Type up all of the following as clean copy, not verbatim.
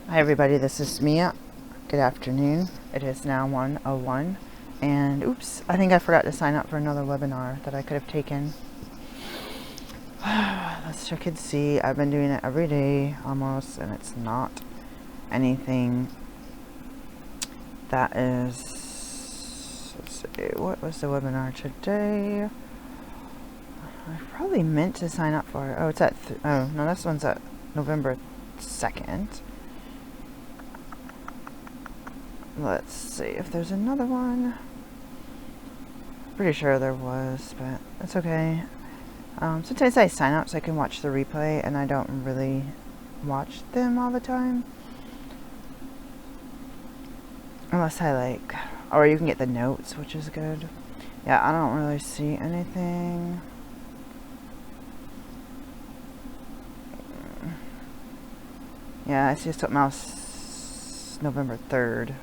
Hi everybody, this is Mia. Good afternoon. It is now 1:01 and oops, I think I forgot to sign up for another webinar that I could have taken. Let's check and see. I've been doing it every day almost, and it's not anything that is, let's see, what was the webinar today? I probably meant to sign up for it. Oh, it's at, oh no, this one's at November 2nd. Let's see if there's another one. Pretty sure there was, but it's okay. Sometimes I sign up so I can watch the replay, and I don't really watch them all the time. Unless I like, or you can get the notes, which is good. Yeah, I don't really see anything. Yeah, I see a Stop Mouse November 3rd.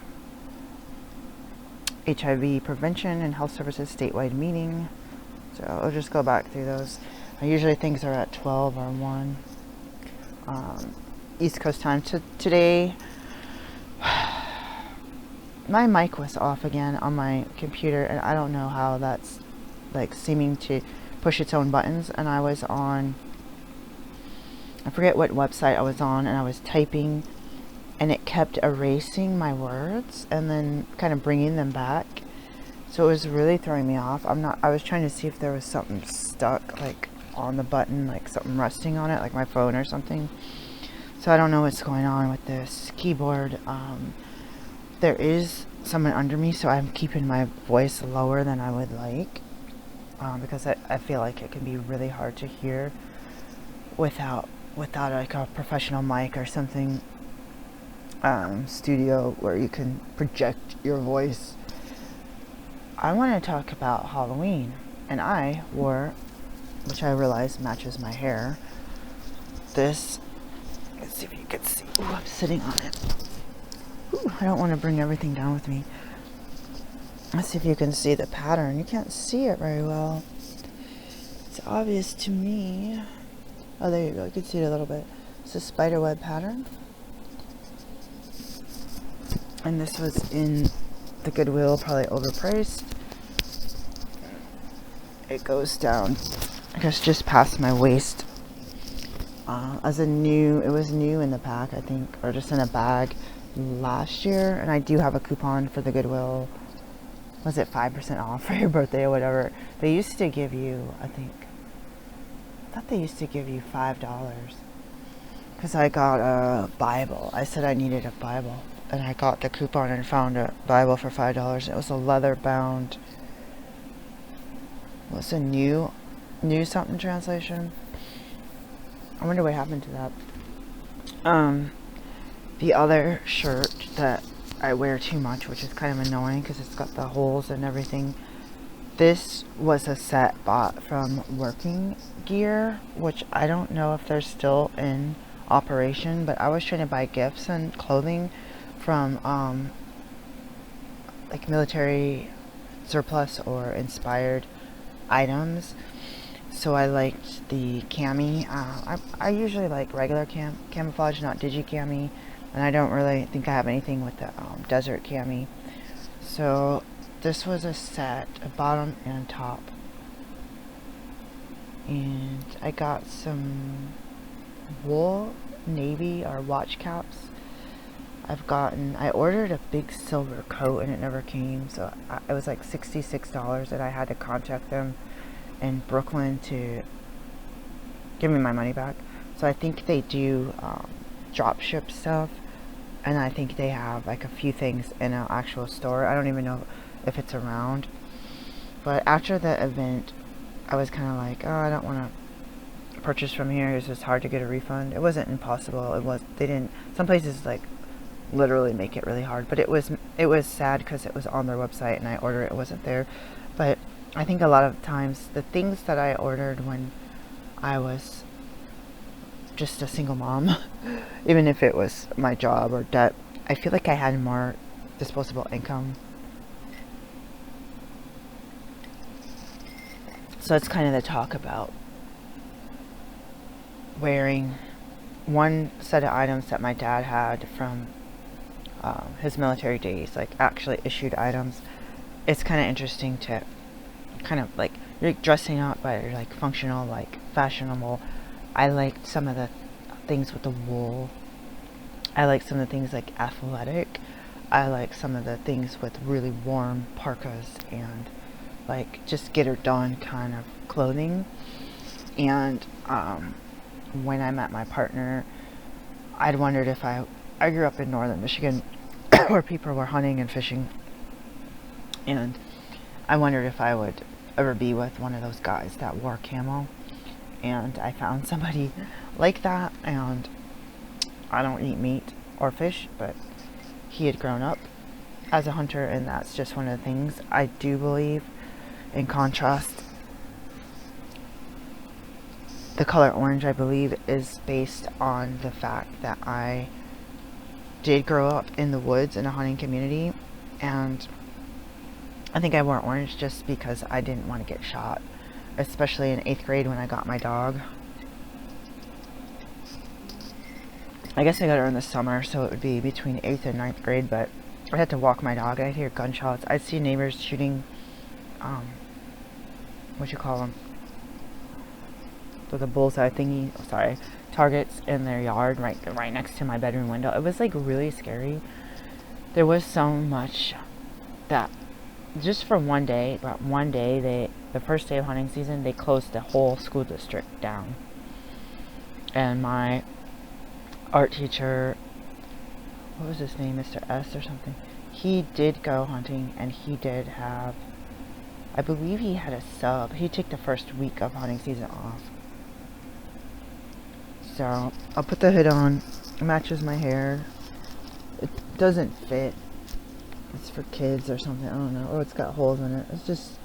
HIV prevention and health services statewide meeting. So I'll just go back through those. I usually think they're at 12 or 1 East Coast time. Today, my mic was off again on my computer, and I don't know how that's like seeming to push its own buttons. And I was on, I forget what website I was on, and I was typing, and it kept erasing my words and then kind of bringing them back. So it was really throwing me off. I was trying to see if there was something stuck like on the button, like something resting on it, like my phone or something. So I don't know what's going on with this keyboard. There is someone under me, so I'm keeping my voice lower than I would like, because I feel like it can be really hard to hear without like a professional mic or something. Studio where you can project your voice. I want to talk about Halloween, and I wore, which I realize matches my hair, this, let's see if you can see. Ooh, I'm sitting on it. Ooh, I don't want to bring everything down with me. Let's see if you can see the pattern. You can't see it very well. It's obvious to me. Oh, there you go. You can see it a little bit. It's a spiderweb pattern. And this was in the Goodwill, probably overpriced. It goes down, I guess, just past my waist. It was new in the pack, I think, or just in a bag last year. And I do have a coupon for the Goodwill. Was it 5% off for your birthday or whatever? They used to give you, I thought they used to give you $5. Because I got a Bible. I said I needed a Bible. And I got the coupon and found a Bible for $5. It was a leather bound. What's a new something translation? I wonder what happened to that. The other shirt that I wear too much, which is kind of annoying because it's got the holes and everything. This was a set bought from Working Gear, which I don't know if they're still in operation, but I was trying to buy gifts and clothing from like military surplus or inspired items. So I liked the cami. I usually like regular camouflage, not digi-cami, and I don't really think I have anything with the desert cami. So this was a set, a bottom and top, and I got some wool navy or watch caps. I ordered a big silver coat and it never came, so it was like $66, and I had to contact them in Brooklyn to give me my money back. So I think they do drop ship stuff, and I think they have like a few things in an actual store. I don't even know if it's around. But after the event, I was kind of like, oh, I don't want to purchase from here. It's just hard to get a refund. It wasn't impossible. Some places like literally make it really hard, but it was sad because it was on their website and I ordered it wasn't there. But I think a lot of times the things that I ordered when I was just a single mom, even if it was my job or debt, I feel like I had more disposable income. So that's kind of the talk about wearing one set of items that my dad had from his military days, like actually issued items. It's kind of interesting to kind of like, you're dressing up, but you're like functional, like fashionable. I liked some of the things with the wool. I like some of the things like athletic. I like some of the things with really warm parkas and like just get her done kind of clothing. And when I met my partner, I'd wondered if I grew up in northern Michigan where people were hunting and fishing, and I wondered if I would ever be with one of those guys that wore camo. And I found somebody like that, and I don't eat meat or fish, but he had grown up as a hunter, and that's just one of the things I do believe. In contrast, the color orange, I believe, is based on the fact that I did grow up in the woods in a hunting community, and I think I wore orange just because I didn't want to get shot, especially in 8th grade when I got my dog. I guess I got her in the summer, so it would be between 8th and 9th grade, but I had to walk my dog. I'd hear gunshots. I'd see neighbors shooting, what you call them? The bullseye thingy, targets in their yard right next to my bedroom window. It was like really scary. There was so much that just for one day, the first day of hunting season, they closed the whole school district down. And my art teacher, what was his name, Mr. S or something, he did go hunting, and he did have, I believe he had a sub. He took the first week of hunting season off. So I'll put the hood on. It matches my hair. It doesn't fit. It's for kids or something. I don't know. Oh, it's got holes in it. It's just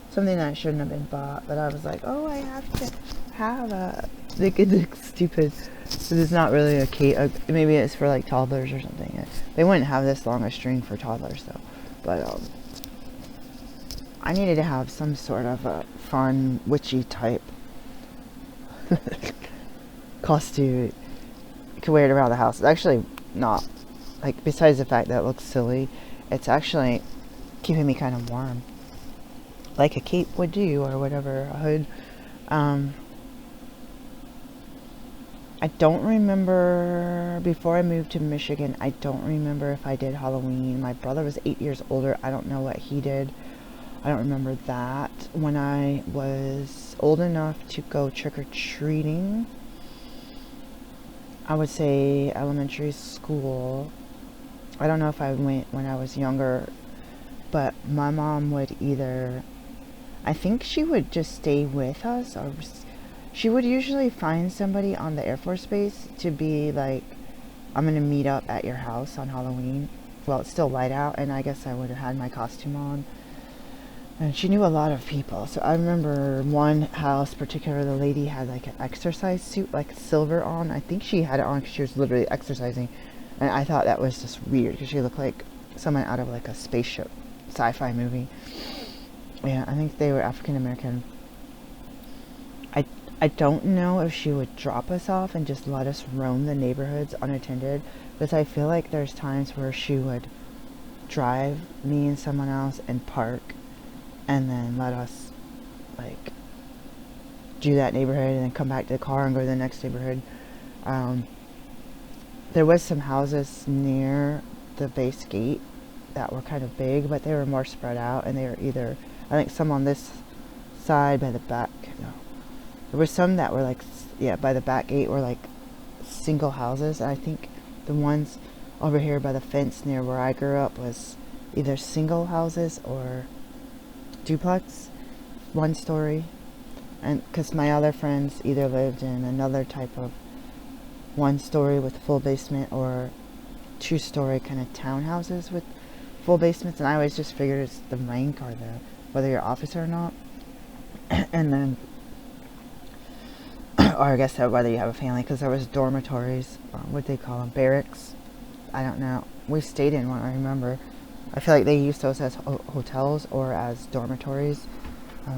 something that shouldn't have been bought. But I was like, oh, I have to have a. It's stupid. But it's not really a cape. Maybe it's for like toddlers or something. They wouldn't have this long a string for toddlers though. But I needed to have some sort of a fun witchy type costume. You can wear it around the house. It's actually not, like, besides the fact that it looks silly, it's actually keeping me kind of warm, like a cape would do, or whatever, a hood. I don't remember, before I moved to Michigan, I don't remember if I did Halloween. My brother was 8 years older. I don't know what he did. I don't remember that. When I was old enough to go trick-or-treating, I would say elementary school. I don't know if I went when I was younger, but my mom would either, I think she would just stay with us, or she would usually find somebody on the Air Force Base to be like, I'm going to meet up at your house on Halloween. Well, it's still light out, and I guess I would have had my costume on. And she knew a lot of people. So I remember one house particular, the lady had like an exercise suit, like silver on. I think she had it on because she was literally exercising. And I thought that was just weird because she looked like someone out of like a spaceship sci-fi movie. Yeah, I think they were African American. I don't know if she would drop us off and just let us roam the neighborhoods unattended, because I feel like there's times where she would drive me and someone else and park, and then let us like do that neighborhood and then come back to the car and go to the next neighborhood. There was some houses near the base gate that were kind of big, but they were more spread out, and they were either, I think some on this side by the back, no, there were some that were like, yeah, by the back gate were like single houses. And I think the ones over here by the fence near where I grew up was either single houses or duplex, one story. And because my other friends either lived in another type of one story with full basement, or 2-story kind of townhouses with full basements. And I always just figured it's the rank or the whether you're officer or not. And then or I guess whether you have a family, because there was dormitories, what they call them, barracks. I don't know. We stayed in one, I remember. I feel like they used those as hotels or as dormitories.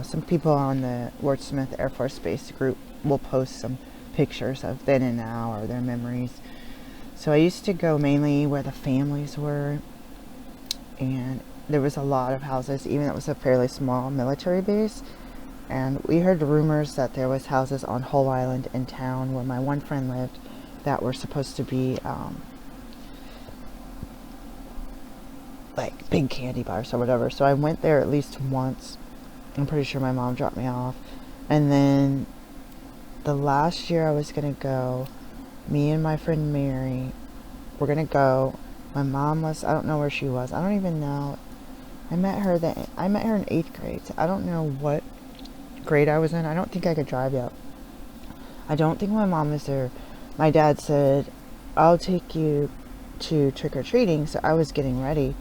Some people on the Ward Smith Air Force Base group will post some pictures of then and now or their memories. So I used to go mainly where the families were, and there was a lot of houses, even though it was a fairly small military base. And we heard rumors that there was houses on Hull Island in town where my one friend lived that were supposed to be like big candy bars or whatever. So I went there at least once. I'm pretty sure my mom dropped me off. And then the last year I was gonna go, me and my friend Mary were gonna go. My mom was, I don't know where she was. I don't even know. I met her in 8th grade. So I don't know what grade I was in. I don't think I could drive yet. I don't think my mom was there. My dad said, I'll take you to trick-or-treating. So I was getting ready,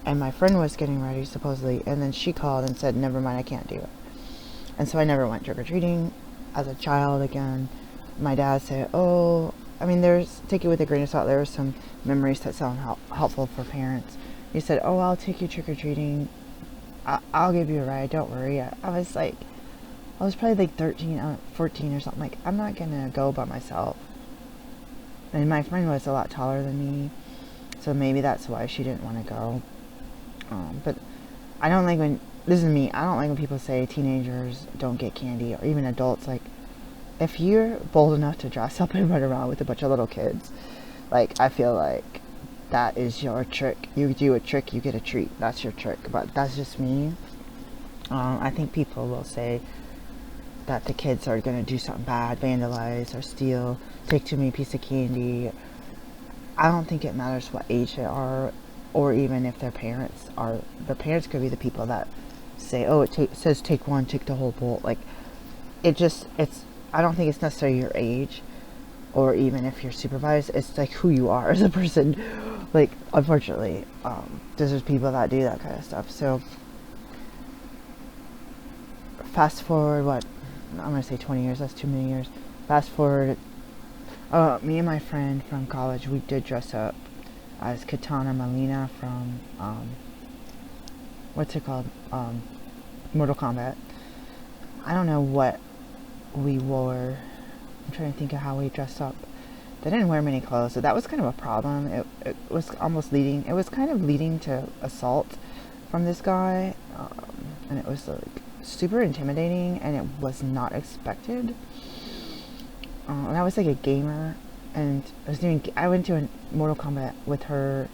and my friend was getting ready supposedly, and then she called and said, never mind, I can't do it. And so I never went trick-or-treating as a child again. My dad said, oh, I mean, take it with a grain of salt. There were some memories that sound helpful for parents. He said, oh, I'll take you trick-or-treating. I'll give you a ride, don't worry. I was like, I was probably like 13, 14 or something. Like, I'm not gonna go by myself. And my friend was a lot taller than me, so maybe that's why she didn't want to go. But I don't like when, this is me, I don't like when people say teenagers don't get candy, or even adults. Like, if you're bold enough to dress up and run around with a bunch of little kids, like, I feel like that is your trick. You do a trick, you get a treat. That's your trick. But that's just me. I think people will say that the kids are going to do something bad, vandalize or steal, take too many pieces of candy. I don't think it matters what age they are, or even if their parents are. The parents could be the people that say, oh, it says take one, take the whole bowl. Like, I don't think it's necessarily your age, or even if you're supervised. It's like who you are as a person. Like, unfortunately, there's people that do that kind of stuff. So fast forward, what, I'm gonna say 20 years, that's too many years. Fast forward, me and my friend from college, we did dress up as Katana Melina from, what's it called, Mortal Kombat. I don't know what we wore. I'm trying to think of how we dressed up. They didn't wear many clothes, so that was kind of a problem. It was kind of leading to assault from this guy, and it was like super intimidating, and it was not expected. And I was like a gamer, and I went to a Mortal Kombat with her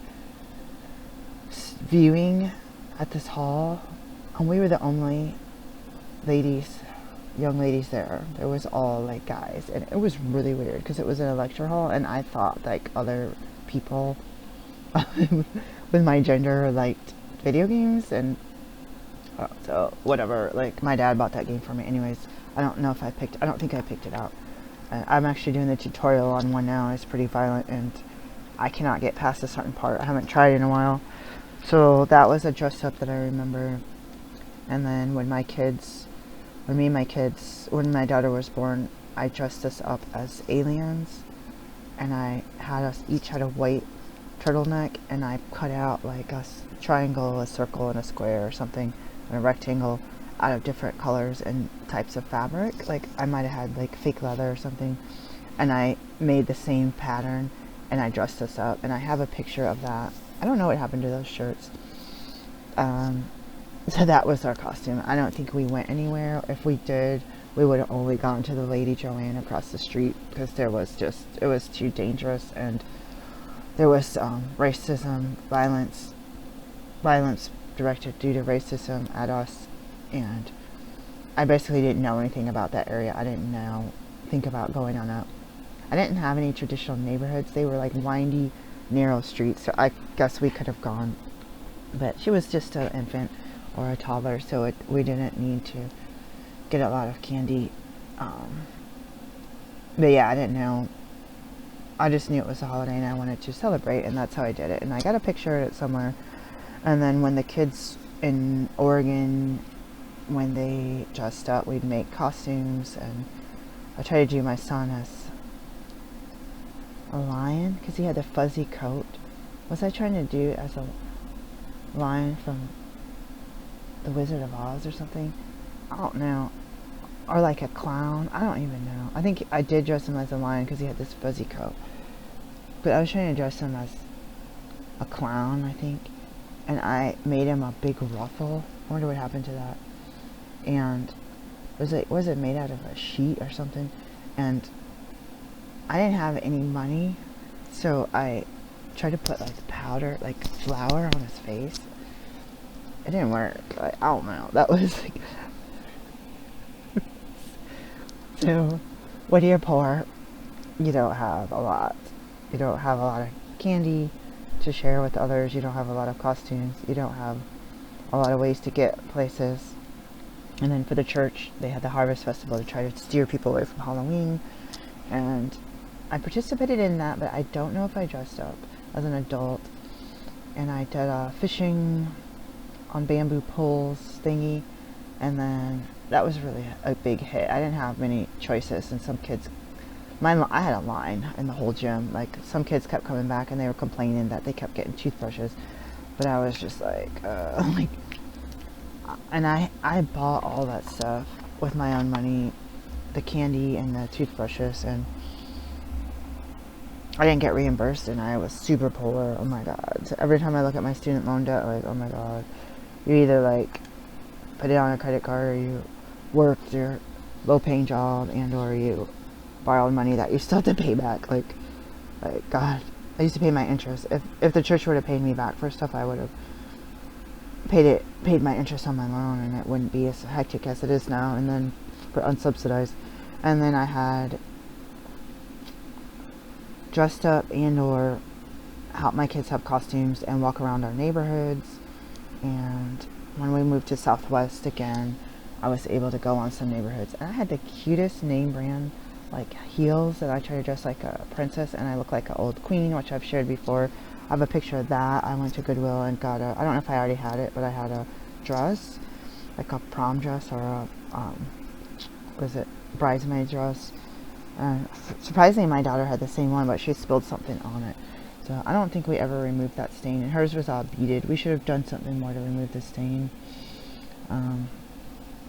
viewing at this hall, and we were the only young ladies there. There was all like guys, and it was really weird because it was in a lecture hall, and I thought like other people with my gender liked video games, and so whatever. Like, my dad bought that game for me anyways. I don't think I picked it out. I'm actually doing the tutorial on one now. It's pretty violent, and I cannot get past a certain part. I haven't tried in a while. So that was a dress up that I remember. And then when my daughter was born, I dressed us up as aliens, and I had us each had a white turtleneck, and I cut out like a triangle, a circle, and a square or something, and a rectangle out of different colors and types of fabric. Like, I might have had like fake leather or something, and I made the same pattern, and I dressed us up, and I have a picture of that. I don't know what happened to those shirts. So that was our costume. I don't think we went anywhere. If we did, we would have only gone to the Lady Joanne across the street, because it was too dangerous, and there was racism, violence directed due to racism at us, and I basically didn't know anything about that area. I didn't think about going on up. I didn't have any traditional neighborhoods. They were like windy, narrow streets, so I guess we could have gone, but she was just an infant or a toddler, so we didn't need to get a lot of candy. But yeah, I didn't know. I just knew it was a holiday and I wanted to celebrate, and that's how I did it. And I got a picture of it somewhere. And then when the kids in Oregon, when they dressed up, we'd make costumes, and I tried to do my son as a lion because he had a fuzzy coat. Was I trying to do as a lion from The Wizard of Oz or something? I don't know. or like a clown. I don't even know. I think I did dress him as a lion because he had this fuzzy coat. But I was trying to dress him as a clown, I think. And I made him a big ruffle. I wonder what happened to that. And was it made out of a sheet or something? And I didn't have any money, so I tried to put like powder, like flour on his face. It didn't work. I don't know. That was like so when you're poor, you don't have a lot. You don't have a lot of candy to share with others. You don't have a lot of costumes. You don't have a lot of ways to get places. And then for the church, they had the Harvest Festival to try to steer people away from Halloween. And I participated in that, but I don't know if I dressed up as an adult. And I did fishing on bamboo poles thingy. And then that was really a big hit. I didn't have many choices, and some kids, I had a line in the whole gym. Like, some kids kept coming back and they were complaining that they kept getting toothbrushes. But I was just like, and I bought all that stuff with my own money, the candy and the toothbrushes, and I didn't get reimbursed, and I was super poor. Oh my god. So every time I look at my student loan debt, I'm like, oh my god. You either like put it on a credit card, or you worked your low paying job, and or you borrowed money that you still have to pay back. Like god. I used to pay my interest. If the church would have paid me back for stuff, I would have paid my interest on my loan, and it wouldn't be as hectic as it is now. And then for unsubsidized, and then I had dressed up and or help my kids have costumes and walk around our neighborhoods. And when we moved to Southwest again, I was able to go on some neighborhoods, and I had the cutest name brand like heels that I tried to dress like a princess, and I look like an old queen, which I've shared before. I have a picture of that. I went to Goodwill and got I don't know if I already had it, but I had a dress, like a prom dress, or a was it bridesmaid dress. Surprisingly, my daughter had the same one, but she spilled something on it. So I don't think we ever removed that stain. And hers was all beaded. We should have done something more to remove the stain.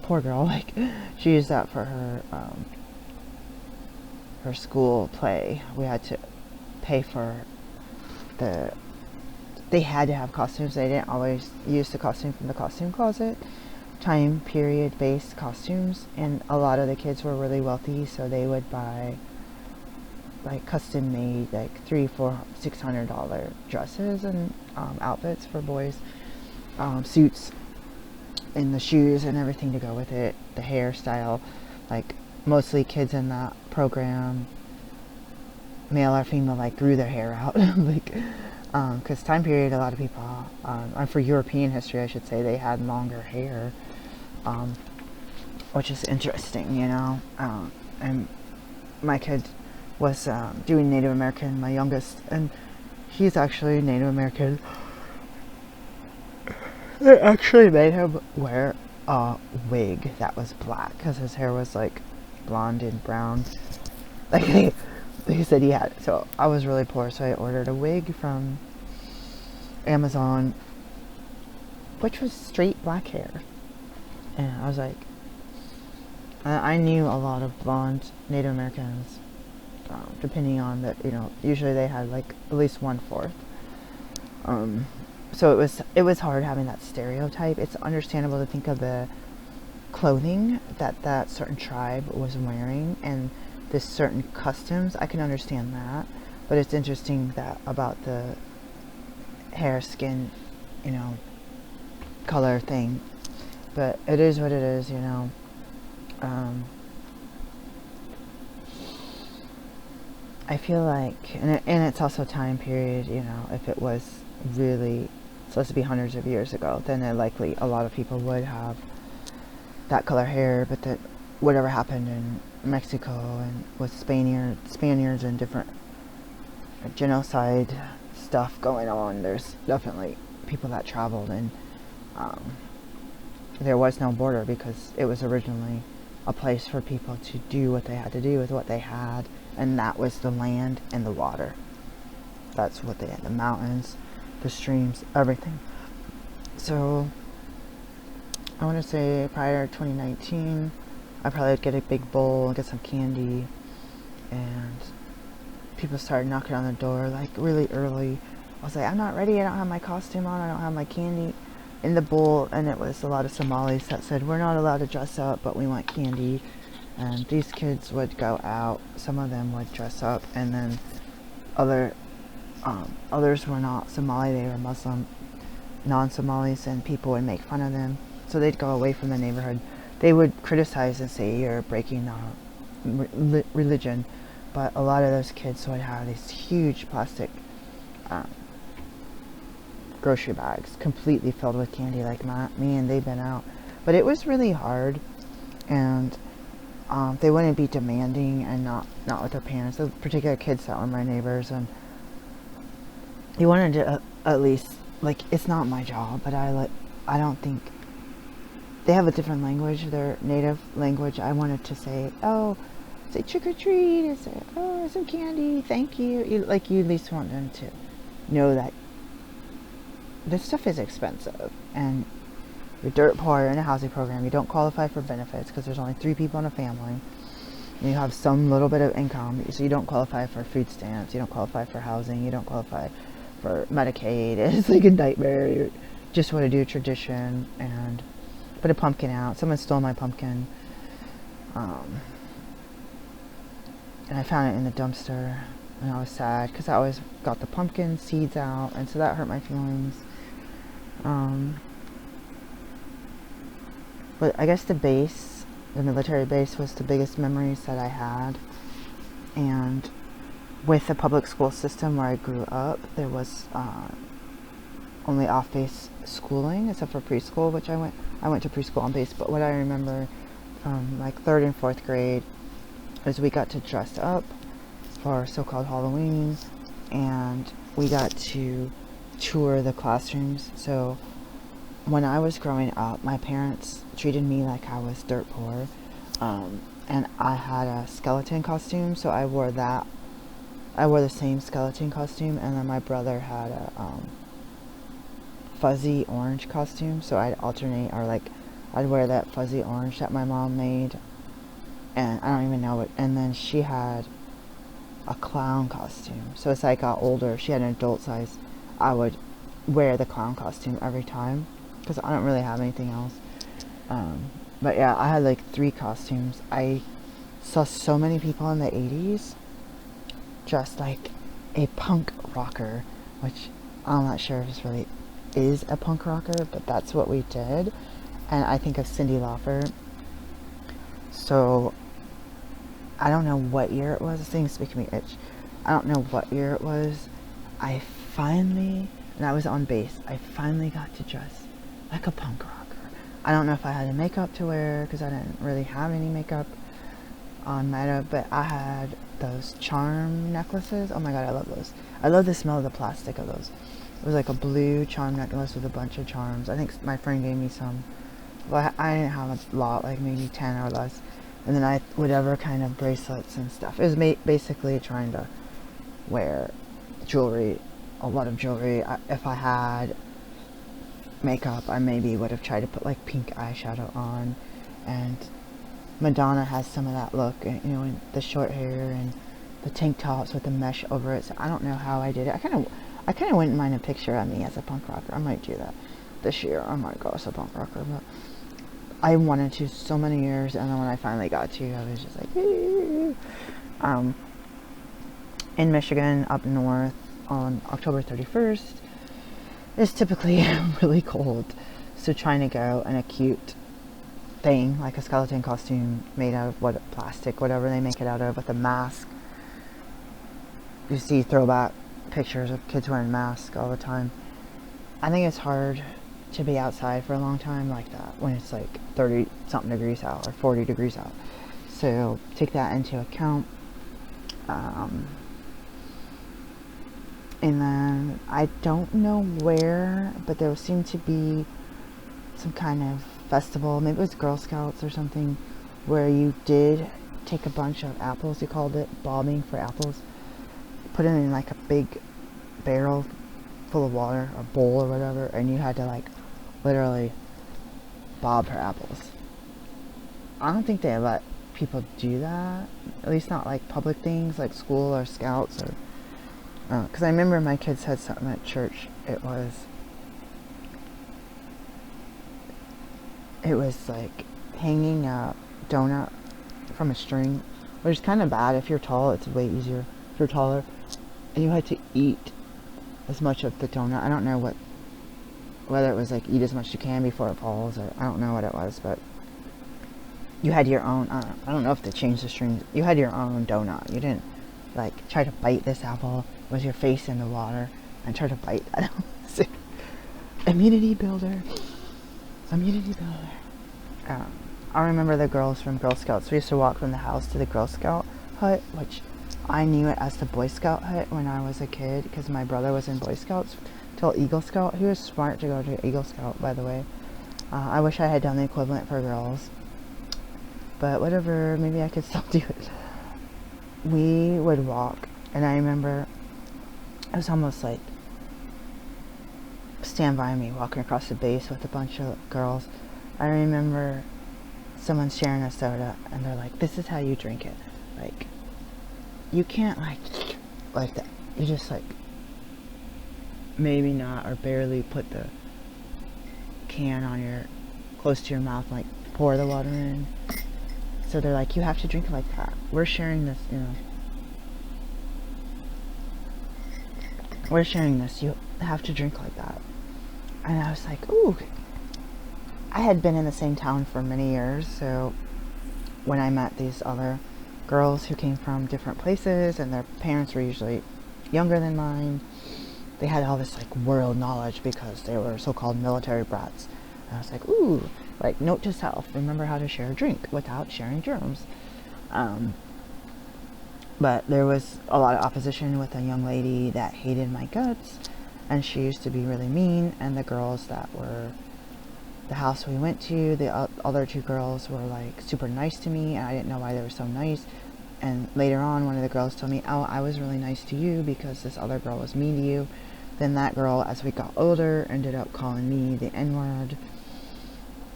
Poor girl. Like, she used that for her her school play. We had to pay for they had to have costumes. They didn't always use the costume from the costume closet. Time period based costumes, and a lot of the kids were really wealthy, so they would buy like custom made like $300-$600 dresses and outfits for boys, suits and the shoes and everything to go with it, the hairstyle. Like, mostly kids in that program, male or female, like grew their hair out. Like, because time period, a lot of people, and for European history I should say, they had longer hair, which is interesting, you know. And my kid was doing Native American, my youngest, and he's actually Native American. They actually made him wear a wig that was black because his hair was like blonde and brown. Like, they said he had it. So I was really poor, so I ordered a wig from Amazon, which was straight black hair. And I was like, I knew a lot of blonde Native Americans, depending on that, you know, usually they had like at least 1/4. So it was hard having that stereotype. It's understandable to think of the clothing that certain tribe was wearing and this certain customs. I can understand that, but it's interesting that about the hair, skin, you know, color thing. But it is what it is, you know. I feel like, and it's also time period, you know, if it was really supposed to be hundreds of years ago, then likely a lot of people would have that color hair. But that whatever happened in Mexico and with Spaniards and different genocide stuff going on, there's definitely people that traveled, and there was no border because it was originally a place for people to do what they had to do with what they had, and that was the land and the water. That's what they had, the mountains, the streams, everything. So I want to say prior to 2019, I probably would get a big bowl and get some candy, and people started knocking on the door like really early. I was like, I'm not ready, I don't have my costume on, I don't have my candy in the bowl. And it was a lot of Somalis that said, we're not allowed to dress up, but we want candy. And these kids would go out, some of them would dress up, and then others were not Somali, they were Muslim, non-Somalis, and people would make fun of them. So they'd go away from the neighborhood. They would criticize and say you're breaking religion, but a lot of those kids would have these huge plastic grocery bags completely filled with candy, like me and they've been out. But it was really hard, and they wouldn't be demanding, and not with their parents. The particular kids that were my neighbors, and you wanted to at least, like, it's not my job, but I don't think they have a different language, their native language. I wanted to say, oh, say trick or treat, and say, oh, some candy, thank you. You at least want them to know that this stuff is expensive, and you're dirt poor in a housing program. You don't qualify for benefits because there's only 3 people in a family. And you have some little bit of income, so you don't qualify for food stamps. You don't qualify for housing. You don't qualify for Medicaid. It's like a nightmare. You just want to do tradition and put a pumpkin out. Someone stole my pumpkin, and I found it in the dumpster, and I was sad because I always got the pumpkin seeds out, and so that hurt my feelings. But I guess the military base, was the biggest memories that I had. And with the public school system where I grew up, there was only off-base schooling, except for preschool, which I went to preschool on base. But what I remember from like 3rd and 4th grade is we got to dress up for so-called Halloween, and we got to tour the classrooms. So when I was growing up, my parents treated me like I was dirt poor, and I had a skeleton costume, so I wore that. I wore the same skeleton costume, and then my brother had a fuzzy orange costume, so I'd alternate, or like I'd wear that fuzzy orange that my mom made, and I don't even know what. And then she had a clown costume, so as I got older, she had an adult size, I would wear the clown costume every time because I don't really have anything else. But yeah, I had like 3 costumes. I saw so many people in the 80s dressed like a punk rocker, which I'm not sure if this really is a punk rocker, but that's what we did. And I think of Cyndi Lauper. So I don't know what year it was. This thing's making me itch. I don't know what year it was. And I was on base, I finally got to dress like a punk rocker. I don't know if I had the makeup to wear because I didn't really have any makeup on Meta, but I had those charm necklaces. Oh my god, I love those. I love the smell of the plastic of those. It was like a blue charm necklace with a bunch of charms. I think my friend gave me some. Well, I didn't have a lot, like maybe 10 or less. And then whatever kind of bracelets and stuff. It was basically trying to wear jewelry, a lot of jewelry. If I had makeup, I maybe would have tried to put like pink eyeshadow on. And Madonna has some of that look, you know, and the short hair and the tank tops with the mesh over it. So I don't know how I did it. I kind of wouldn't mind a picture of me as a punk rocker. I might do that this year. I might go as a punk rocker, but I wanted to so many years, and then when I finally got to, I was just like, in Michigan, up north, on October 31st, it's typically really cold. So trying to go in a cute thing, like a skeleton costume made out of plastic, whatever they make it out of, with a mask. You see throwback pictures of kids wearing masks all the time. I think it's hard to be outside for a long time like that when it's like 30 something degrees out or 40 degrees out. So take that into account. And then I don't know where, but there seemed to be some kind of festival, maybe it was Girl Scouts or something, where you did take a bunch of apples, you called it bobbing for apples, put it in like a big barrel full of water, or bowl or whatever, and you had to like literally bob for apples. I don't think they let people do that. At least not like public things like school or scouts or. Because I remember my kids had something at church. It was like hanging a donut from a string, which is kind of bad. If you're tall, it's way easier. If you're taller, and you had to eat as much of the donut. I don't know whether it was like eat as much as you can before it falls, or I don't know what it was, but you had your own. I don't know if they changed the strings. You had your own donut. You didn't like try to bite this apple with your face in the water and try to bite that. Immunity builder. Immunity builder. I remember the girls from Girl Scouts. We used to walk from the house to the Girl Scout hut, which I knew it as the Boy Scout hut when I was a kid because my brother was in Boy Scouts till Eagle Scout. He was smart to go to Eagle Scout, by the way. I wish I had done the equivalent for girls, but whatever, maybe I could still do it. We would walk, and I remember it was almost like Stand By Me walking across the base with a bunch of girls. I remember someone sharing a soda, and they're like, this is how you drink it. Like, you can't like that. You just like maybe not or barely put the can on your close to your mouth and like pour the water in. So they're like, you have to drink it like that. We're sharing this, we're sharing this. You have to drink like that. And I was like, ooh. I had been in the same town for many years, so when I met these other girls who came from different places and their parents were usually younger than mine, they had all this like world knowledge because they were so-called military brats. And I was like, ooh, like note to self, remember how to share a drink without sharing germs. But there was a lot of opposition with a young lady that hated my guts, and she used to be really mean, and the girls that were the house we went to, the other two girls were like super nice to me, and I didn't know why they were so nice. And later on, one of the girls told me, oh, I was really nice to you because this other girl was mean to you. Then that girl, as we got older, ended up calling me the N-word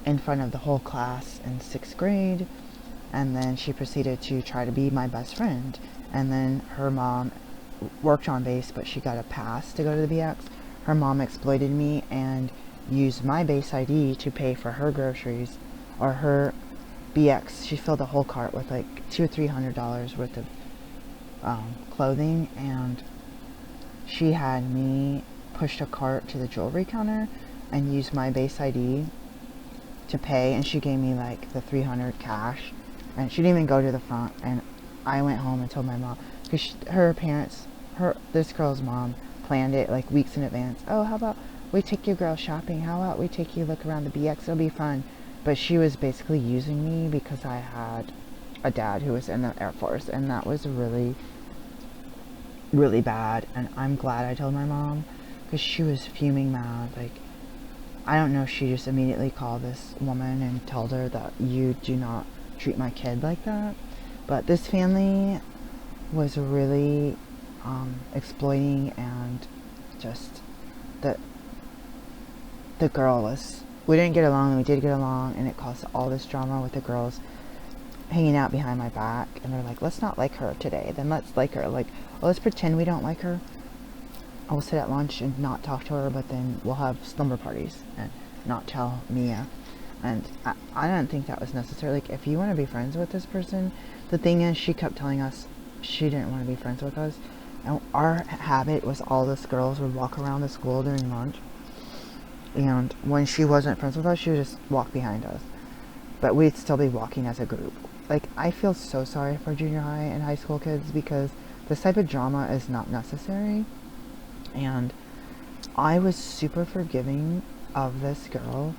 in front of the whole class in 6th grade. And then she proceeded to try to be my best friend. And then her mom worked on base, but she got a pass to go to the BX. Her mom exploited me and used my base ID to pay for her groceries or her BX. She filled the whole cart with like $200 or $300 worth of clothing, and she had me push a cart to the jewelry counter and use my base ID to pay, and she gave me like the $300 cash, and she didn't even go to the front. And I went home and told my mom, because her parents, this girl's mom planned it like weeks in advance. Oh, how about we take you girls shopping? How about we take you look around the BX? It'll be fun. But she was basically using me because I had a dad who was in the Air Force, and that was really, really bad. And I'm glad I told my mom, because she was fuming mad. Like, I don't know if she just immediately called this woman and told her that you do not treat my kid like that. But this family was really exploiting, and just the girl was, we didn't get along, and we did get along, and it caused all this drama with the girls hanging out behind my back. And they're like, let's not like her today, then let's like her. Like, well, let's pretend we don't like her. I'll sit at lunch and not talk to her, but then we'll have slumber parties and not tell Mia. And I don't think that was necessary. Like, if you want to be friends with this person, the thing is, she kept telling us she didn't want to be friends with us. And our habit was all us girls would walk around the school during lunch. And when she wasn't friends with us, she would just walk behind us. But we'd still be walking as a group. Like, I feel so sorry for junior high and high school kids, because this type of drama is not necessary. And I was super forgiving of this girl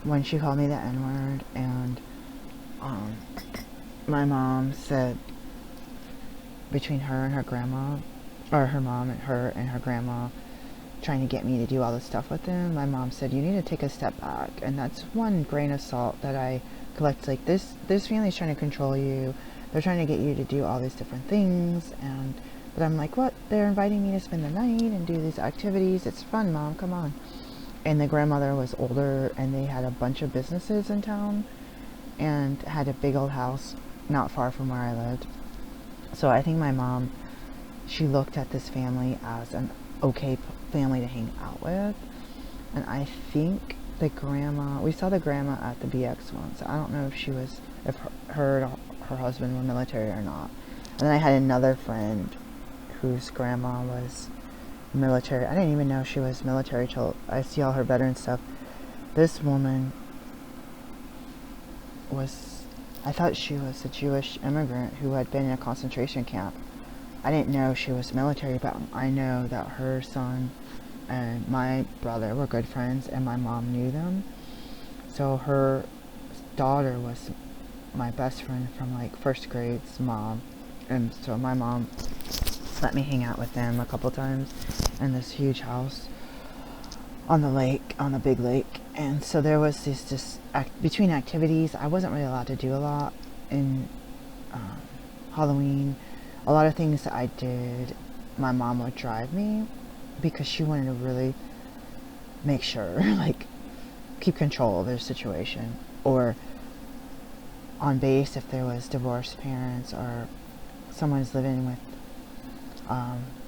when she called me the N-word. And my mom said, between her and her grandma, or her mom and her grandma trying to get me to do all this stuff with them, my mom said, you need to take a step back. And that's one grain of salt that I collect. Like, this family's trying to control you. They're trying to get you to do all these different things. But I'm like, what? They're inviting me to spend the night and do these activities. It's fun, Mom, come on. And the grandmother was older, and they had a bunch of businesses in town. and had a big old house not far from where I lived. So I think my mom, she looked at this family as an okay family to hang out with. And I think the grandma, we saw the grandma at the BX once. I don't know if her husband were military or not. And then I had another friend whose grandma was military. I didn't even know she was military till I see all her veteran stuff. This woman I thought she was a Jewish immigrant who had been in a concentration camp. I didn't know she was military, but I know that her son and my brother were good friends, and my mom knew them. So her daughter was my best friend from like first grade's mom, and so my mom let me hang out with them a couple times in this huge house on the lake, on the big lake. And so there was this between activities, I wasn't really allowed to do a lot in Halloween. A lot of things that I did, my mom would drive me because she wanted to really make sure, like, keep control of their situation. Or on base, if there was divorced parents or someone's living with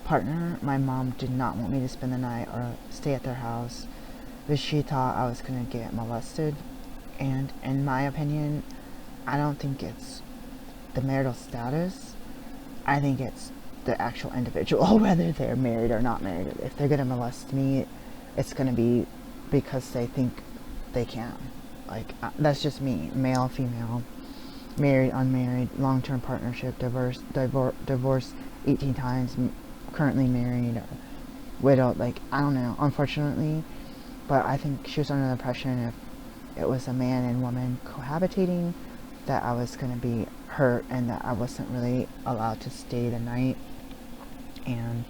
partner, my mom did not want me to spend the night or stay at their house because she thought I was going to get molested. And in my opinion, I don't think it's the marital status. I think it's the actual individual, whether they're married or not married. If they're going to molest me, it's going to be because they think they can. Like, that's just me. Male, female, married, unmarried, long-term partnership, divorced 18 times, currently married, or widowed. Like, I don't know, unfortunately. But I think she was under the impression if it was a man and woman cohabitating, that I was going to be hurt and that I wasn't really allowed to stay the night. And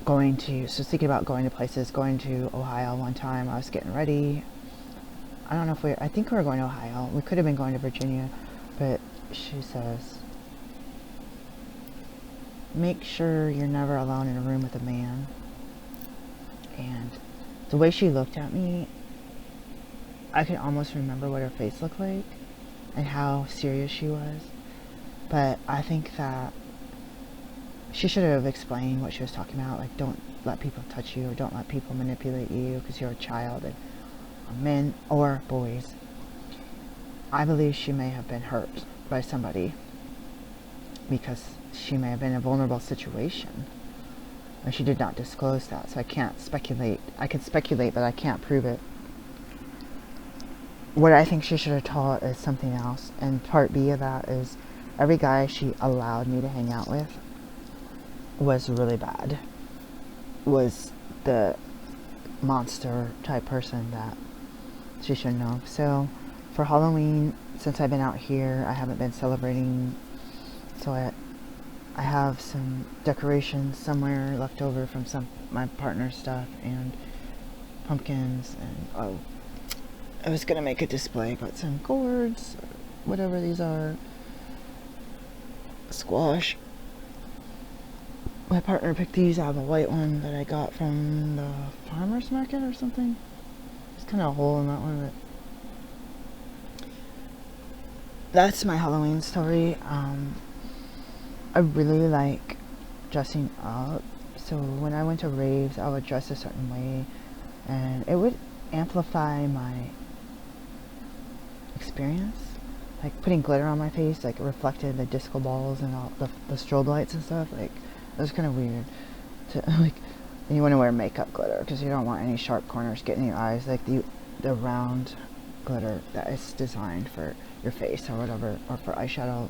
thinking about going to places, going to Ohio one time, I was getting ready. I don't know if I think we were going to Ohio. We could have been going to Virginia, but she says, make sure you're never alone in a room with a man. And the way she looked at me, I can almost remember what her face looked like and how serious she was. But I think that she should have explained what she was talking about. Like, don't let people touch you, or don't let people manipulate you because you're a child. And men or boys, I believe she may have been hurt by somebody because she may have been in a vulnerable situation, and she did not disclose that. So I can't speculate. I can speculate, but I can't prove it. What I think she should have taught is something else, and part B of that is every guy she allowed me to hang out with was really bad, was the monster type person that she should know. So for Halloween, since I've been out here, I haven't been celebrating, so I have some decorations somewhere left over from my partner's stuff, and pumpkins, and I was gonna make a display, but some gourds, whatever these are, squash. My partner picked these. I have a white one that I got from the farmer's market or something. There's kind of a hole in that one, but that's my Halloween story. I really like dressing up. So when I went to raves, I would dress a certain way, and it would amplify my experience. Like putting glitter on my face, like it reflected the disco balls and all the strobe lights and stuff. Like, it was kind of weird and you want to wear makeup glitter because you don't want any sharp corners getting in your eyes, like the round glitter that is designed for your face or whatever, or for eyeshadow.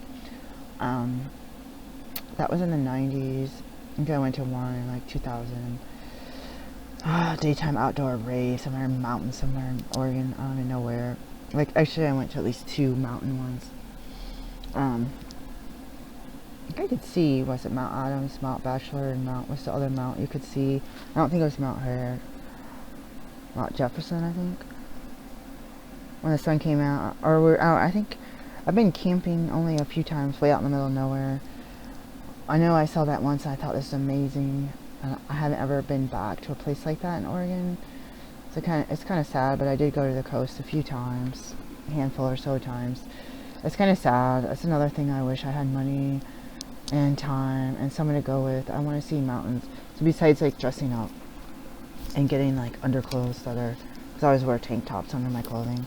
That was in the 90s. I think I went to one in like 2000. Daytime outdoor rave somewhere in mountains, somewhere in Oregon. I don't even know where. Like, actually, I went to at least 2 mountain ones. I think I could see, was it Mount Adams, Mount Bachelor, and what's the other mount you could see? I don't think it was Mount Hare. Mount Jefferson, I think. When the sun came out. Or I think I've been camping only a few times, way out in the middle of nowhere. I know I saw that once and I thought this was amazing. I haven't ever been back to a place like that in Oregon. So it's kind of sad, but I did go to the coast a few times. handful or so times. It's kind of sad. That's another thing. I wish I had money and time and someone to go with. I want to see mountains. So besides like dressing up and getting like underclothes that are, because I always wear tank tops under my clothing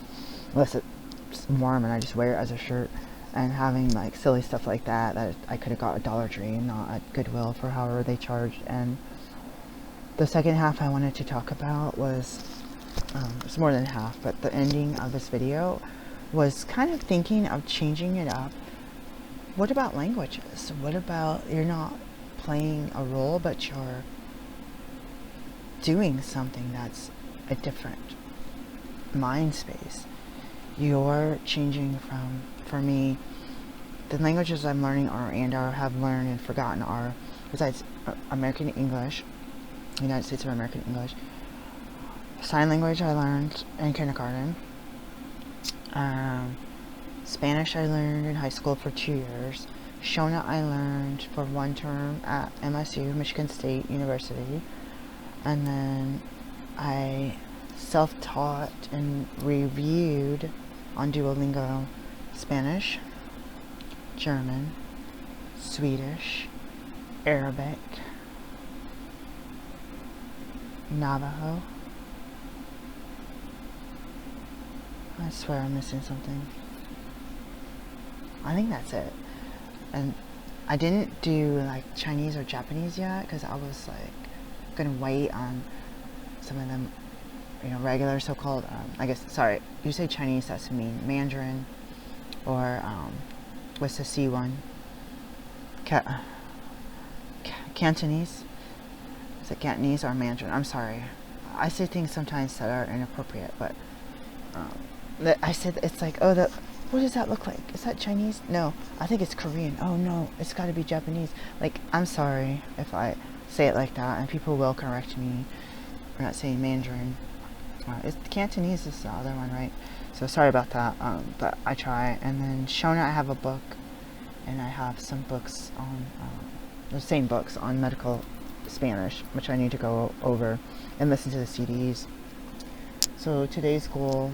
unless it's warm and I just wear it as a shirt, and having like silly stuff like that that I could have got at Dollar Tree and not at Goodwill for however they charged. And the second half I wanted to talk about was it's more than half, but the ending of this video was kind of thinking of changing it up. What about languages? What about you're not playing a role, but you're doing something that's a different mind space? You're changing from, for me, the languages I'm learning are and or have learned and forgotten are, besides American English, United States of American English, sign language I learned in kindergarten, Spanish I learned in high school for 2 years, Shona I learned for 1 term at MSU, Michigan State University, and then I self-taught and reviewed on Duolingo Spanish, German, Swedish, Arabic, Navajo. I swear I'm missing something. I think that's it. And I didn't do like Chinese or Japanese yet because I was like gonna wait on some of them, you know, regular so-called, I guess, sorry, you say Chinese, that's mean Mandarin, or what's the C one? Cantonese? Is it Cantonese or Mandarin? I'm sorry. I say things sometimes that are inappropriate, but I said it's like, oh, what does that look like? Is that Chinese? No, I think it's Korean. Oh no, it's got to be Japanese. Like, I'm sorry if I say it like that, and people will correct me. We're not saying Mandarin. It's Cantonese is the other one, right? So sorry about that. But I try. And then Shona, I have a book, and I have some books on the same books on medical Spanish, which I need to go over and listen to the CDs. So today's goal,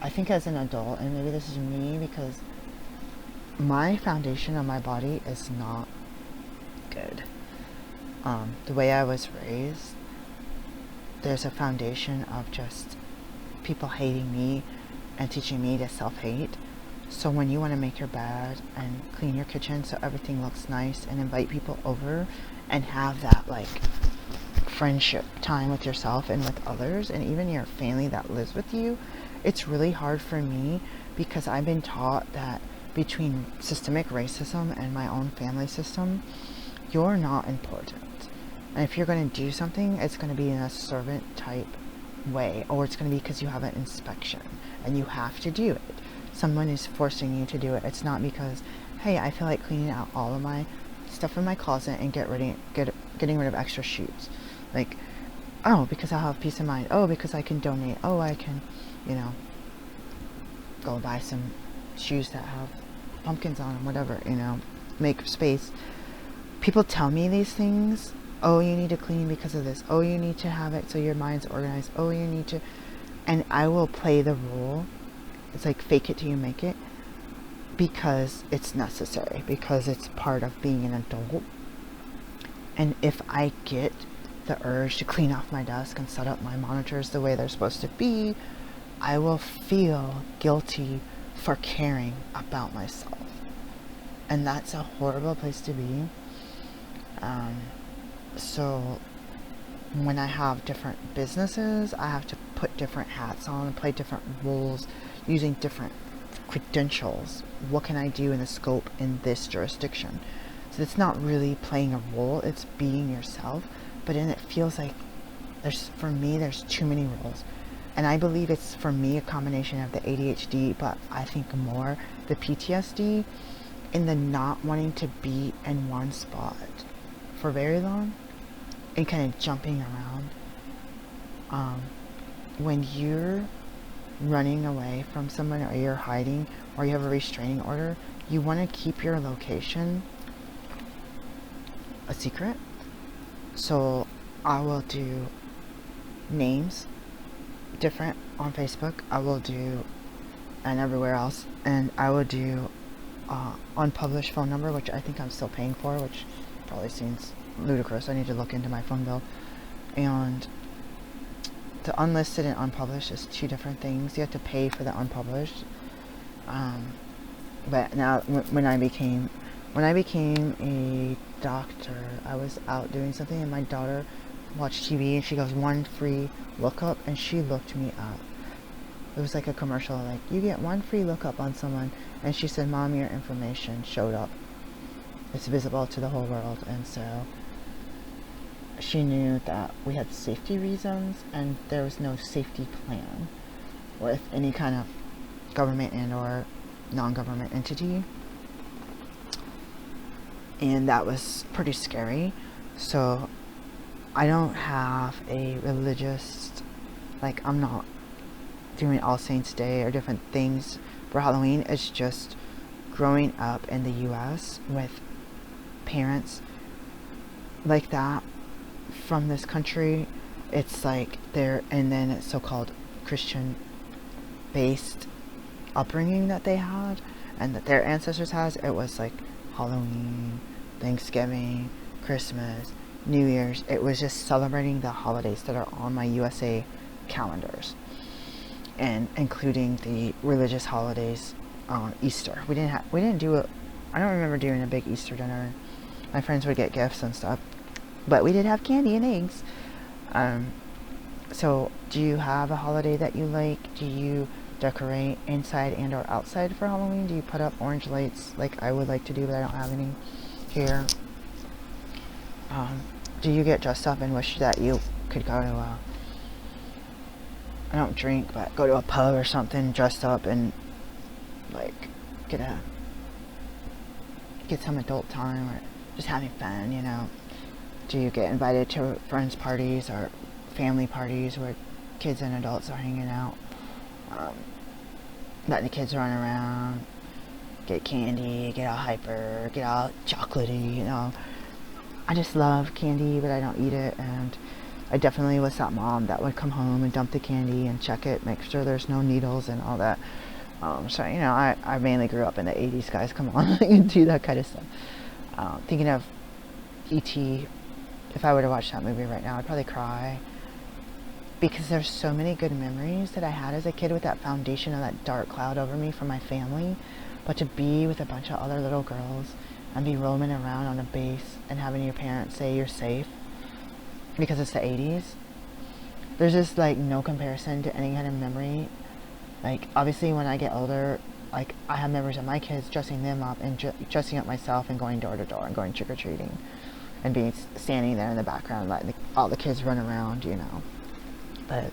I think as an adult, and maybe this is me because my foundation of my body is not good. The way I was raised, there's a foundation of just people hating me and teaching me to self-hate. So when you want to make your bed and clean your kitchen so everything looks nice and invite people over and have that like friendship time with yourself and with others and even your family that lives with you, it's really hard for me because I've been taught that between systemic racism and my own family system, you're not important. And if you're going to do something, it's going to be in a servant type way, or it's going to be because you have an inspection and you have to do it. Someone is forcing you to do it. It's not because, hey, I feel like cleaning out all of my stuff in my closet and getting rid of extra shoes. Like, oh, because I'll have peace of mind. Oh, because I can donate. Oh, I can, you know, go buy some shoes that have pumpkins on them, whatever, you know, make space. People tell me these things. Oh, you need to clean because of this. Oh, you need to have it so your mind's organized. Oh, you need to, and I will play the role. It's like fake it till you make it, because it's necessary, because it's part of being an adult. And if I get the urge to clean off my desk and set up my monitors the way they're supposed to be, I will feel guilty for caring about myself. And that's a horrible place to be. So when I have different businesses, I have to put different hats on and play different roles using different credentials. What can I do in the scope in this jurisdiction? So it's not really playing a role, it's being yourself, but then it feels like for me there's too many roles. And I believe it's, for me, a combination of the ADHD, but I think more the PTSD, in the not wanting to be in one spot for very long and kind of jumping around. When you're running away from someone, or you're hiding, or you have a restraining order, you want to keep your location a secret. So I will do names different on Facebook, I will do, and everywhere else, and I will do unpublished phone number, which I think I'm still paying for, which probably seems ludicrous. I need to look into my phone bill. And the unlisted and unpublished is two different things. You have to pay for the unpublished. But now, when I became a doctor, I was out doing something, and my daughter watched TV, and she goes, "One free lookup," and she looked me up. It was like a commercial, like, you get one free lookup on someone, and she said, "Mom, your information showed up. It's visible to the whole world." And so she knew that we had safety reasons, and there was no safety plan with any kind of government and or non-government entity, and that was pretty scary. So I don't have a religious, like, I'm not doing All Saints Day or different things for Halloween. It's just growing up in the US with parents like that from this country. It's like and then it's so-called Christian based upbringing that they had and that their ancestors had. It was like Halloween, Thanksgiving, Christmas, New Year's. It was just celebrating the holidays that are on my USA calendars, and including the religious holidays on Easter. We didn't do it. I don't remember doing a big Easter dinner. My friends would get gifts and stuff, but we did have candy and eggs. So do you have a holiday that you like? Do you decorate inside and or outside for Halloween? Do you put up orange lights like I would like to do, but I don't have any here? Do you get dressed up and wish that you could go to I don't drink, but go to a pub or something dressed up and like get some adult time or just having fun, you know? Do you get invited to friends' parties or family parties where kids and adults are hanging out, letting the kids run around, get candy, get all hyper, get all chocolatey, you know? I just love candy, but I don't eat it, and I definitely was that mom that would come home and dump the candy and check it, make sure there's no needles and all that. So, you know, I mainly grew up in the 80s, guys, come on, I can do that kind of stuff. Thinking of E.T., if I were to watch that movie right now, I'd probably cry, because there's so many good memories that I had as a kid with that foundation of that dark cloud over me from my family. But to be with a bunch of other little girls and be roaming around on a base and having your parents say you're safe because it's the 80s, there's just like no comparison to any kind of memory. Like, obviously when I get older, like, I have memories of my kids dressing them up and dressing up myself and going door to door and going trick-or-treating and standing there in the background letting all the kids run around, you know. But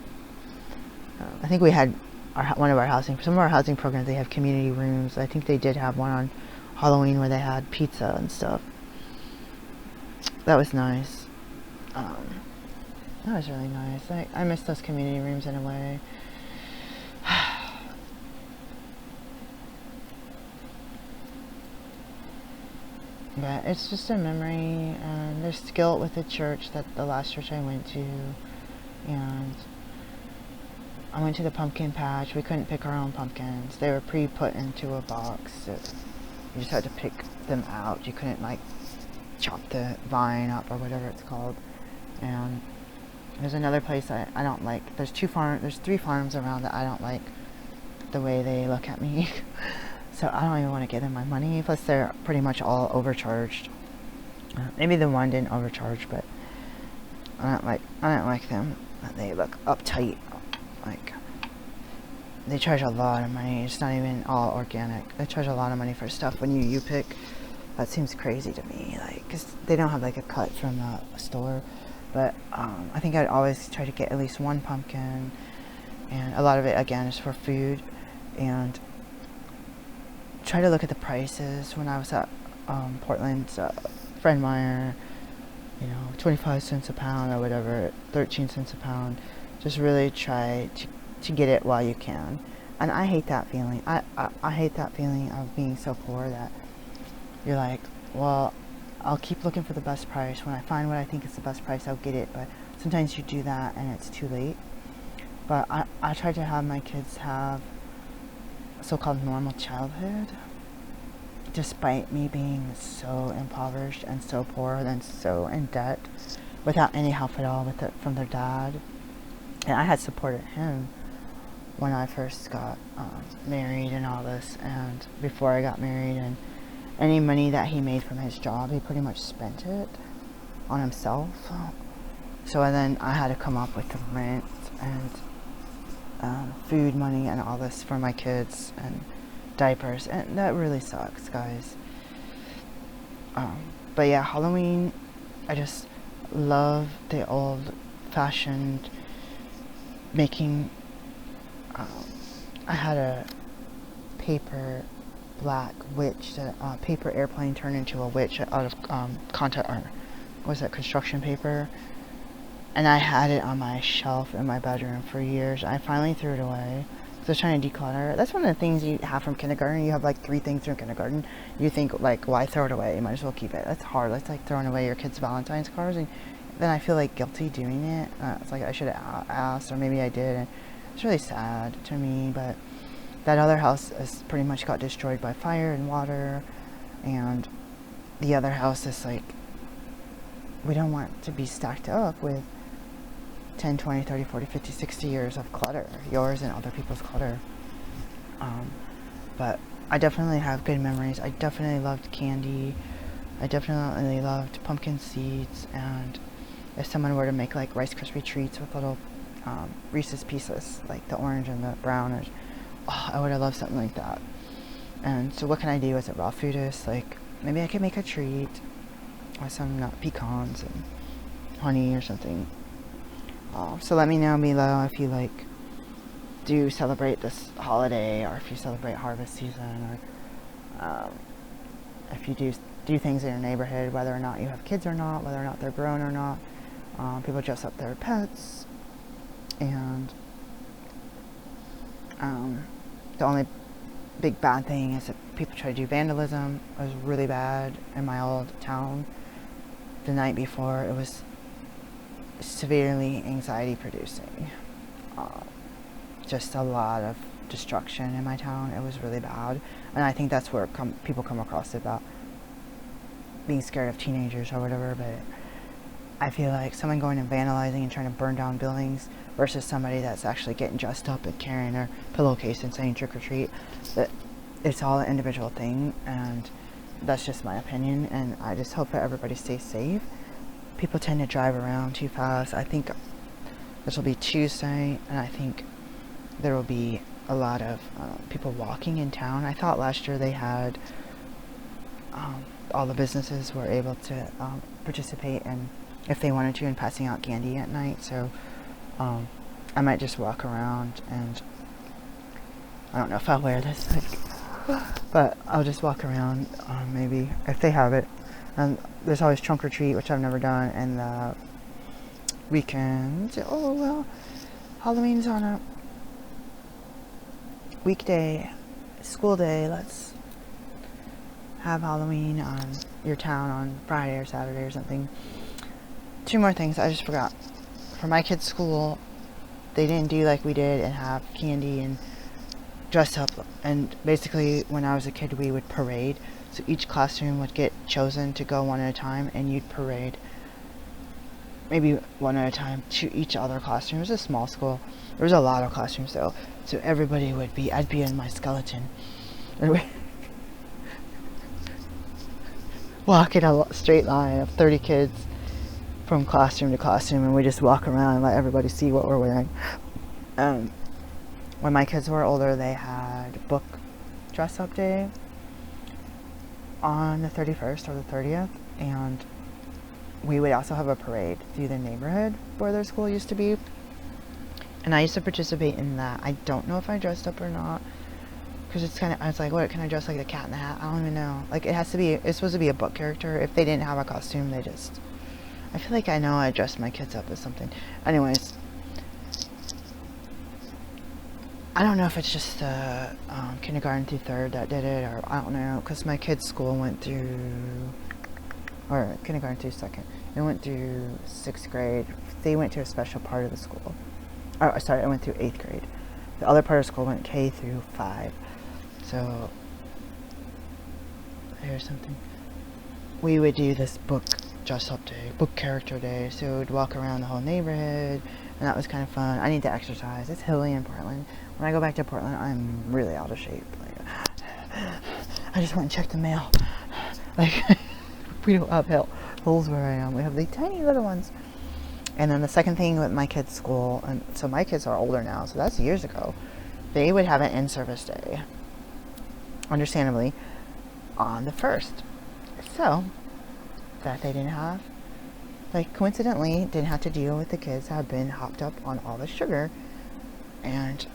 I think we had some of our housing programs, they have community rooms. I think they did have one on Halloween where they had pizza and stuff. That was nice. That was really nice. I miss those community rooms in a way. But it's just a memory, and there's guilt with the church, that the last church I went to, and I went to the pumpkin patch. We couldn't pick our own pumpkins. They were pre-put into a box. You just had to pick them out. You couldn't, like, chop the vine up or whatever it's called. And there's another place I don't like. There's 3 farms around that I don't like the way they look at me. So I don't even want to give them my money. Plus they're pretty much all overcharged. Maybe the one didn't overcharge, but I don't like them. They look uptight. Like, they charge a lot of money. It's not even all organic. They charge a lot of money for stuff when you pick. That seems crazy to me. Like, 'cause they don't have like a cut from the store. But I think I'd always try to get at least one pumpkin, and a lot of it again is for food. And try to look at the prices. When I was at Portland's Fred Meyer, you know, 25 cents a pound or whatever, 13 cents a pound. Just really try to get it while you can. And I hate that feeling. I hate that feeling of being so poor that you're like, well, I'll keep looking for the best price. When I find what I think is the best price, I'll get it. But sometimes you do that and it's too late. But I tried to have my kids have a so-called normal childhood, despite me being so impoverished and so poor and so in debt, without any help at all with it from their dad. And I had supported him when I first got married and all this, and before I got married, and any money that he made from his job, he pretty much spent it on himself. So then I had to come up with the rent and food money and all this for my kids and diapers, and that really sucks, guys. But yeah, Halloween, I just love the old fashioned making. I had a paper black witch, paper airplane turned into a witch out of contact, or was that construction paper, and I had it on my shelf in my bedroom for years. I finally threw it away. So I was trying to declutter. That's one of the things you have from kindergarten. You have like 3 things from kindergarten. You think like, why throw it away? You might as well keep it. That's hard. That's like throwing away your kids' Valentine's cards, and then I feel like guilty doing it. It's like I should have asked, or maybe I did. And it's really sad to me, but that other house is pretty much got destroyed by fire and water, and the other house is like, we don't want to be stacked up with 10, 20, 30, 40, 50, 60 years of clutter, yours and other people's clutter. But I definitely have good memories. I definitely loved candy. I definitely loved pumpkin seeds, and if someone were to make like Rice Krispie treats with little Reese's Pieces, like the orange and the brown, I would have loved something like that. And so what can I do as a raw foodist? Like, maybe I could make a treat with some pecans and honey or something. So let me know below if you like do celebrate this holiday, or if you celebrate harvest season, or if you do things in your neighborhood, whether or not you have kids or not, whether or not they're grown or not. People dress up their pets, and the only big bad thing is that people try to do vandalism. It was really bad in my old town. The night before, it was severely anxiety producing. Just a lot of destruction in my town. It was really bad, and I think that's where people come across it, about being scared of teenagers or whatever. But I feel like someone going and vandalizing and trying to burn down buildings versus somebody that's actually getting dressed up and carrying their pillowcase and saying trick or treat, that it's all an individual thing, and that's just my opinion. And I just hope that everybody stays safe. People tend to drive around too fast. I think this will be Tuesday, and I think there will be a lot of people walking in town. I thought last year they had all the businesses were able to participate in, if they wanted to, in passing out candy at night. So I might just walk around, and I don't know if I'll wear this, but I'll just walk around, maybe, if they have it. And there's always trunk or treat, which I've never done, and the weekend. Oh, well, Halloween's on a weekday, school day. Let's have Halloween on your town on Friday or Saturday or something. 2 more things I just forgot. For my kids' school, they didn't do like we did and have candy and dress up. And basically, when I was a kid, we would parade. So each classroom would get chosen to go one at a time, and you'd parade maybe one at a time to each other classroom. It was a small school. There was a lot of classrooms though. So everybody would be, I'd be in my skeleton. And walk in a straight line of 30 kids from classroom to classroom, and we just walk around and let everybody see what we're wearing. When my kids were older, they had book dress up day on the 31st or the 30th, and we would also have a parade through the neighborhood where their school used to be, and I used to participate in that. I don't know if I dressed up or not, because it's kind of, I was like, what, can I dress like the Cat in the Hat? I don't even know. Like, it has to be, it's supposed to be a book character. If they didn't have a costume, they just, I feel like I know I dressed my kids up as something. Anyways, I don't know if it's just kindergarten through 3rd that did it, or I don't know, because my kids' school went through, or kindergarten through 2nd, they went through 6th grade. They went to a special part of the school, Oh, sorry, I went through 8th grade. The other part of school went K through 5. So, here's something. We would do this book dress up day, book character day. So we'd walk around the whole neighborhood, and that was kind of fun. I need to exercise. It's hilly in Portland. When I go back to Portland, I'm really out of shape. Like, I just went and checked the mail. Like, we don't have hills where I am. We have the tiny little ones. And then the second thing with my kids' school, and so my kids are older now, so that's years ago. They would have an in-service day, understandably, on the 1st. So that they didn't have, like, coincidentally, didn't have to deal with the kids that had been hopped up on all the sugar. And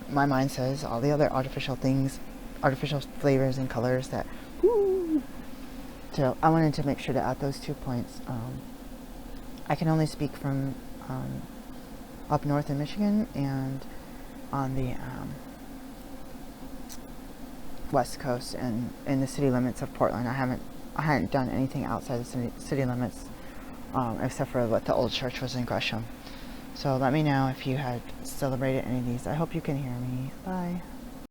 my mind says all the other artificial things, artificial flavors and colors that, woo. So I wanted to make sure to add those 2 points. I can only speak from up north in Michigan and on the west coast and in the city limits of Portland. I hadn't done anything outside the city limits, except for what the old church was in Gresham. So let me know if you had celebrated any of these. I hope you can hear me. Bye.